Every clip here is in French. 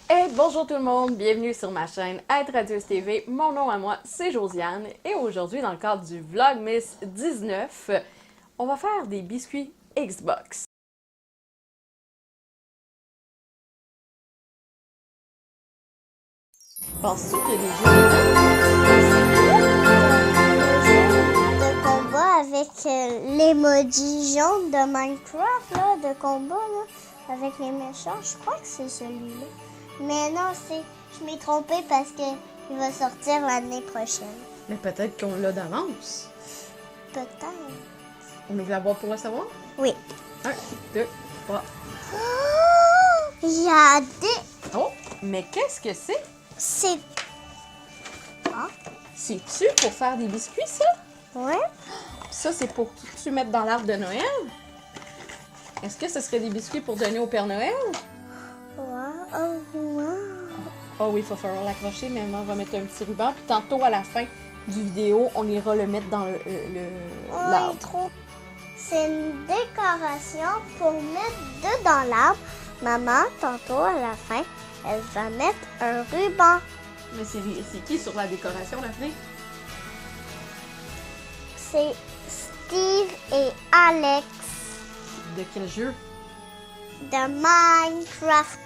Hey, bonjour tout le monde, bienvenue sur ma chaîne Être Radieuse TV. Mon nom à moi, c'est Josiane et aujourd'hui, dans le cadre du Vlogmas 19, on va faire des biscuits Xbox. Penses-tu qu'il y a des jeux de combat avec l'emoji jaune de Minecraft, là, de combat, là, avec les méchants? Je crois que c'est celui-là. Mais non, je m'ai trompée parce qu'il va sortir l'année prochaine. Mais peut-être qu'on l'a d'avance. Peut-être. On est là-bas pour le savoir? Oui. 1, 2, 3. Oh! Il y a des... Oh, mais qu'est-ce que c'est? C'est... Ah? C'est-tu pour faire des biscuits, ça? Ouais. Ça, c'est pour que tu mettes dans l'arbre de Noël? Est-ce que ce serait des biscuits pour donner au Père Noël? Wow. Oh, wow. Oh oui, il va falloir l'accrocher, mais maman va mettre un petit ruban. Puis tantôt, à la fin du vidéo, on ira le mettre dans l'arbre. Trop. C'est une décoration pour mettre dans l'arbre. Maman, tantôt, à la fin, elle va mettre un ruban. Mais c'est qui sur la décoration, Daphné? C'est Steve et Alex De quel jeu? de Minecraft.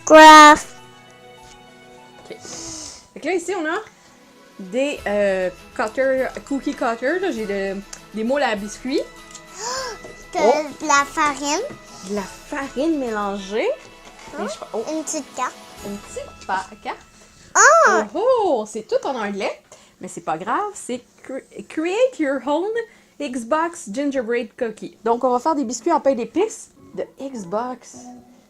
Craft. OK. Fait que là, ici, on a des cookie cutter. Là, j'ai des moules à biscuits. De la farine. De la farine mélangée. Et Une petite carte. une petite carte. Ah! Oh! C'est tout en anglais. Mais c'est pas grave. C'est Create Your Own Xbox Gingerbread Cookie. Donc, on va faire des biscuits en pain d'épices de Xbox.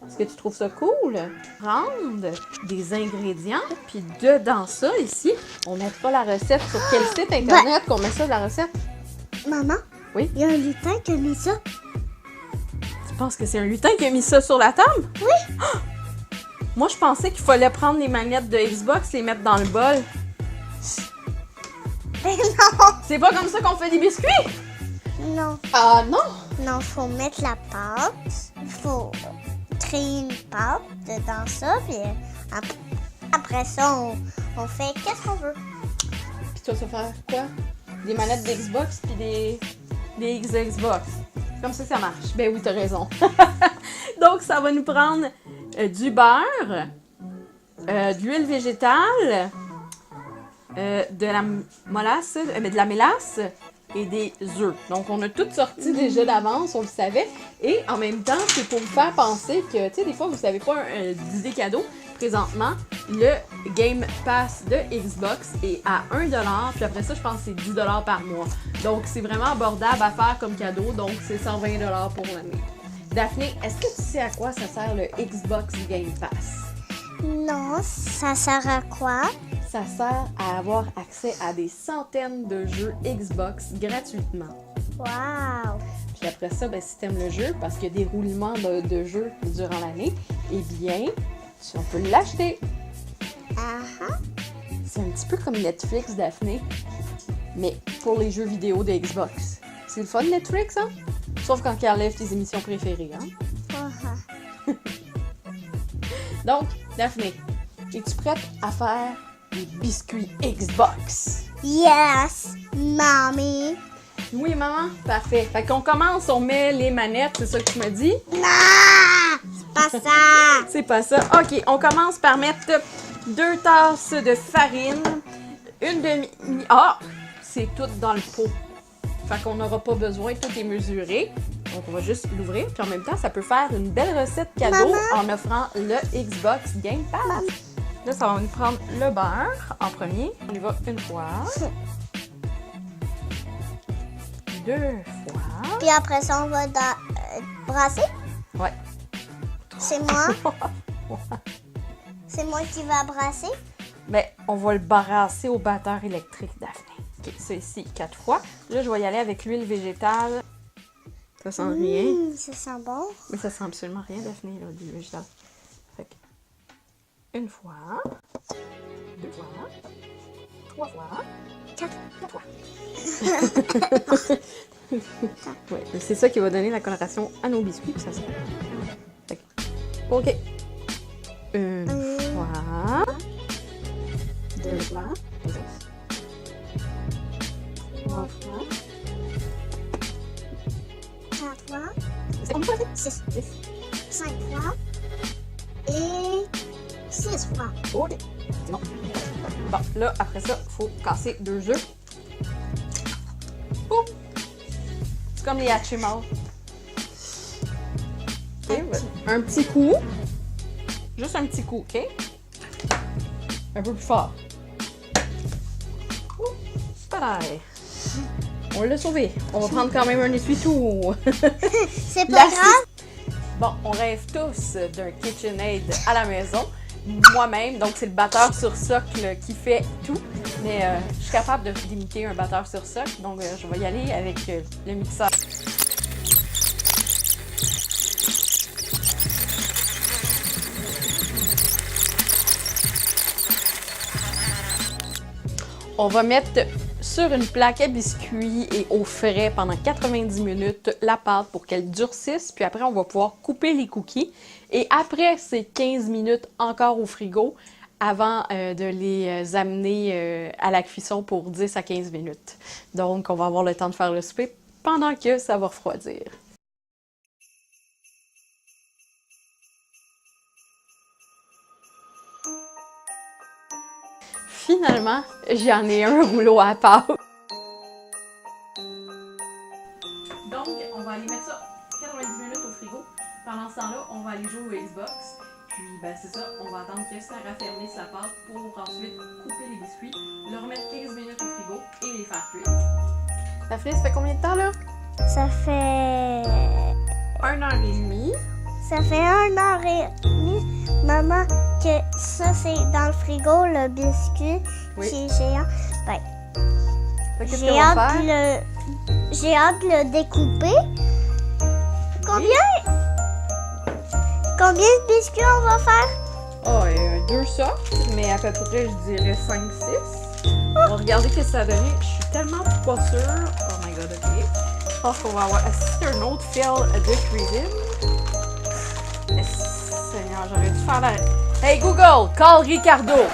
Est-ce que tu trouves ça cool? Prendre des ingrédients, puis dedans ça, ici, on mettra la recette sur quel site internet qu'on met ça, la recette? Maman? Oui? Il y a un lutin qui a mis ça. Tu penses que c'est un lutin qui a mis ça sur la table? Oui. Ah! Moi, je pensais qu'il fallait prendre les manettes de Xbox et les mettre dans le bol. Mais non! C'est pas comme ça qu'on fait des biscuits? Non. Ah non! Non, faut mettre la pâte. Il faut créer une pâte dedans ça. Puis après ça, on fait qu'est-ce qu'on veut. Puis toi, tu vas faire quoi? Des manettes d'Xbox puis des Xbox. Comme ça marche. Ben oui, t'as raison. Donc, ça va nous prendre du beurre, de l'huile végétale, de la molasse, de la mélasse et des œufs. Donc, on a tout sorti déjà d'avance, on le savait. Et en même temps, c'est pour vous faire penser que, tu sais, des fois, vous savez pas d'idée cadeau. Présentement, le Game Pass de Xbox est à 1$, puis après ça, je pense que c'est 10$ par mois. Donc, c'est vraiment abordable à faire comme cadeau, donc c'est 120$ pour l'année. Daphné, est-ce que tu sais à quoi ça sert le Xbox Game Pass? Non, ça sert à quoi? Ça sert à avoir accès à des centaines de jeux Xbox gratuitement. Wow! Puis après ça, ben, si tu aimes le jeu, parce qu'il y a des roulements de jeux durant l'année, eh bien, on peut l'acheter. C'est un petit peu comme Netflix, Daphné, mais pour les jeux vidéo de Xbox. C'est le fun, Netflix, hein? Sauf quand il enlève tes émissions préférées, hein? Donc, Daphné, es-tu prête à faire des biscuits Xbox? Yes, mommy! Oui, maman? Parfait. Fait qu'on commence, on met les manettes, c'est ça que tu m'as dit? Non! C'est pas ça! C'est pas ça. OK, on commence par mettre 2 tasses de farine, une demi... Ah! C'est tout dans le pot. Fait qu'on n'aura pas besoin, tout est mesuré. Donc, on va juste l'ouvrir. Puis en même temps, ça peut faire une belle recette cadeau en offrant le Xbox Game Pass. Là, ça va nous prendre le beurre en premier. On y va une fois. 2 fois. Puis après ça, on va brasser. Ouais. C'est moi. C'est moi qui va brasser. Mais on va le brasser au batteur électrique, Daphné. OK, ça ici, 4 fois. Là, je vais y aller avec l'huile végétale. Ça sent rien. Ça sent bon. Mais ça sent absolument rien, Daphné, là, l'huile végétale. Fait que, une fois, 2 fois, 3 fois, 4 fois. Ouais, c'est ça qui va donner la coloration à nos biscuits. Ça, OK. Une fois. 6 fois. OK. C'est bon. Bon, là, après ça, il faut casser 2 œufs. Boum! C'est comme les Hatchimals. OK, un petit coup. Juste un petit coup, OK? Un peu plus fort. Ouh, c'est pas l'air. On l'a sauvé. On va prendre quand même un essuie-tout. C'est pas grave. Bon, on rêve tous d'un KitchenAid à la maison. Moi-même, donc c'est le batteur sur socle qui fait tout. Mais je suis capable d'imiter un batteur sur socle, donc je vais y aller avec le mixeur. On va mettre sur une plaque à biscuits et au frais pendant 90 minutes la pâte pour qu'elle durcisse. Puis après, on va pouvoir couper les cookies. Et après ces 15 minutes encore au frigo, avant de les amener à la cuisson pour 10 à 15 minutes. Donc, on va avoir le temps de faire le souper pendant que ça va refroidir. Finalement, j'en ai un rouleau à pâte. Donc, on va aller mettre ça 90 minutes au frigo. Pendant ce temps-là, on va aller jouer au Xbox. Puis, ben c'est ça, on va attendre que ça raffermisse sa pâte pour ensuite couper les biscuits, le remettre 15 minutes au frigo et les faire cuire. Daphné, ça fait combien de temps là? Ça fait 1h30. Ça fait 1h30, maman, que ça c'est dans le frigo, le biscuit Oui. qui est géant. Ben, Fait que qu'est-ce j'ai qu'on va hâte, faire? j'ai hâte de le découper. Combien de biscuits on va faire? Oh, 2 sortes, mais à peu près, je dirais 5-6. On va regarder ce que ça a donné. Je suis tellement pas sûre. Oh my god, ok. Je pense qu'on va avoir assisté un autre fail de cuisine. Seigneur, j'aurais dû faire la... Hey Google, call Ricardo!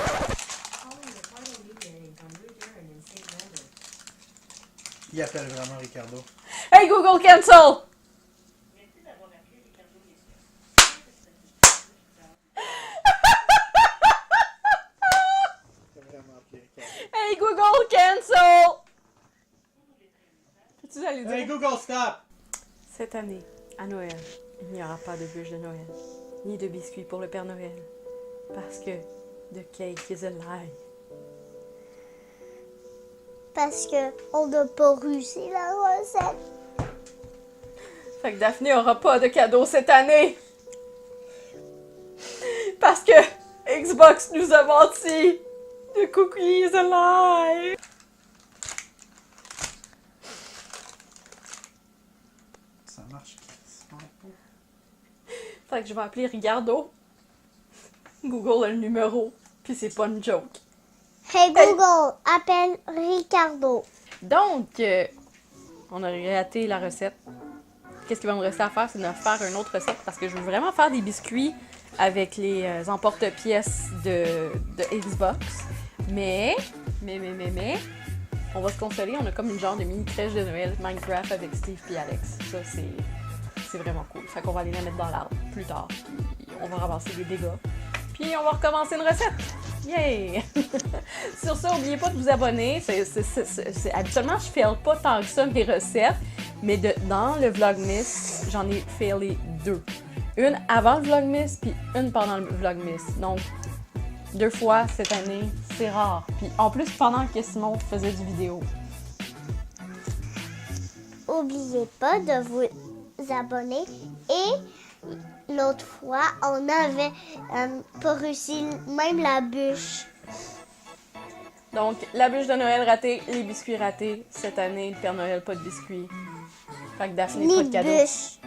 Il appelle vraiment Ricardo. Hey Google, cancel! Hey Google, cancel! Peux-tu aller dire? Hey Google, stop! Cette année, à Noël, il n'y aura pas de bûche de Noël, ni de biscuits pour le Père Noël, parce que the cake is a lie. Parce que on n'a pas réussi la recette. Fait que Daphné aura pas de cadeau cette année. Parce que Xbox nous a menti. The cookie is a lie. Ça marche. Fait que je vais appeler Ricardo. Google a le numéro, puis c'est pas une joke. Hey Google, appelle Ricardo. Donc, on a raté la recette. Qu'est-ce qu'il va me rester à faire? C'est de faire une autre recette parce que je veux vraiment faire des biscuits avec les emporte-pièces de Xbox. Mais, on va se consoler. On a comme une genre de mini crèche de Noël Minecraft avec Steve et Alex. Ça, c'est vraiment cool. Fait qu'on va aller la mettre dans l'arbre plus tard. Puis on va ramasser des dégâts. Puis on va recommencer une recette. Yay! Sur ça, n'oubliez pas de vous abonner. Habituellement, je fail pas tant que ça mes recettes, mais dans le Vlogmas, j'en ai failé 2. Une avant le Vlogmas, puis une pendant le Vlogmas. Donc, 2 fois cette année, c'est rare. Puis en plus, pendant que Simon faisait du vidéo. N'oubliez pas de vous abonner. Et l'autre fois, on avait pas réussi même la bûche. Donc, la bûche de Noël ratée, les biscuits ratés. Cette année, le Père Noël, pas de biscuits. Fait que Daphné, pas Ni de cadeau. bûche.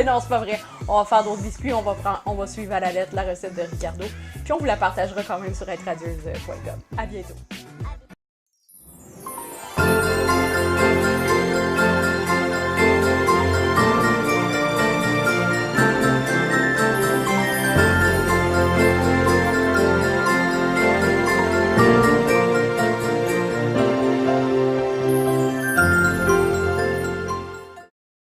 Non, c'est pas vrai. On va faire d'autres biscuits. On va suivre à la lettre la recette de Ricardo. Puis on vous la partagera quand même sur itradieuse.com. À bientôt.